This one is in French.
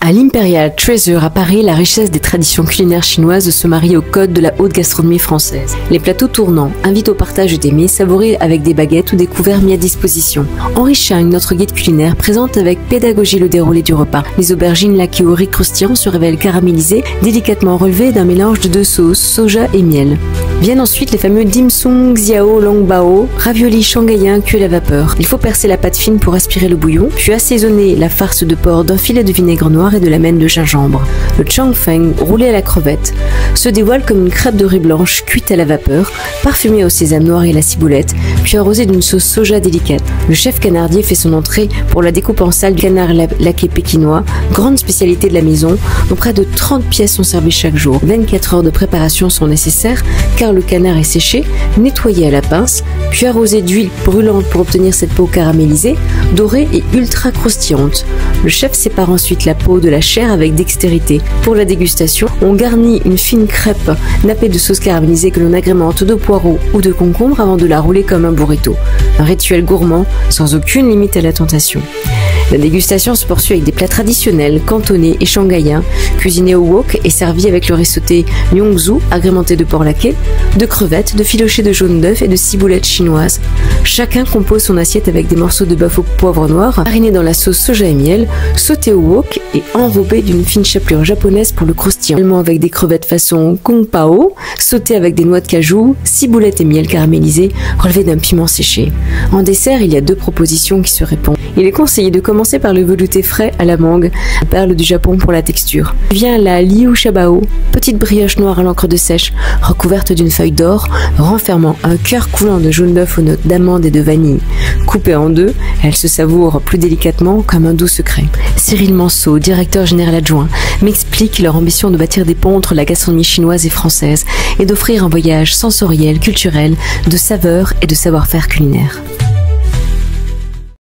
À l'Imperial Treasure à Paris, la richesse des traditions culinaires chinoises se marie au code de la haute gastronomie française. Les plateaux tournants invitent au partage des mets savourés avec des baguettes ou des couverts mis à disposition. Henri Chang, notre guide culinaire, présente avec pédagogie le déroulé du repas. Les aubergines laquées au riz croustillant se révèlent caramélisées, délicatement relevées d'un mélange de deux sauces, soja et miel. Viennent ensuite les fameux dim sum, xiao, long bao, raviolis shanghaïens cuits à la vapeur. Il faut percer la pâte fine pour aspirer le bouillon, puis assaisonner la farce de porc d'un filet de vinaigre noir et de la mène de gingembre. Le chang feng, roulé à la crevette, se dévoile comme une crêpe de riz blanche cuite à la vapeur, parfumée au sésame noir et à la ciboulette, puis arrosée d'une sauce soja délicate. Le chef canardier fait son entrée pour la découpe en salle du canard laqué pékinois, grande spécialité de la maison, dont près de 30 pièces sont servies chaque jour. 24 heures de préparation sont nécessaires car le canard est séché, nettoyé à la pince, puis arrosé d'huile brûlante pour obtenir cette peau caramélisée, dorée et ultra croustillante. Le chef sépare ensuite la peau de la chair avec dextérité. Pour la dégustation, on garnit une fine crêpe nappée de sauce caramélisée que l'on agrémente de poireaux ou de concombre avant de la rouler comme un burrito. Un rituel gourmand sans aucune limite à la tentation. La dégustation se poursuit avec des plats traditionnels, cantonais et shanghaïens, cuisinés au wok et servis avec le riz sauté nyongzu, agrémenté de porc laqué, de crevettes, de filochés de jaune d'œuf et de ciboulettes chinoises. Chacun compose son assiette avec des morceaux de bœuf au poivre noir, marinés dans la sauce soja et miel, sautés au wok et enrobés d'une fine chapelure japonaise pour le croustillant. Également avec des crevettes façon kung pao, sautées avec des noix de cajou, ciboulettes et miel caramélisé, relevées d'un piment séché. En dessert, il y a deux propositions qui se répondent. Il est conseillé de commencer par le velouté frais à la mangue, perle du Japon pour la texture. Vient la liu shabao, petite brioche noire à l'encre de sèche, recouverte d'une feuille d'or, renfermant un cœur coulant de jaune d'œuf aux notes d'amande et de vanille. Coupée en deux, elle se savoure plus délicatement comme un doux secret. Cyril Manceau, directeur général adjoint, m'explique leur ambition de bâtir des ponts entre la gastronomie chinoise et française et d'offrir un voyage sensoriel, culturel, de saveurs et de savoir-faire culinaire.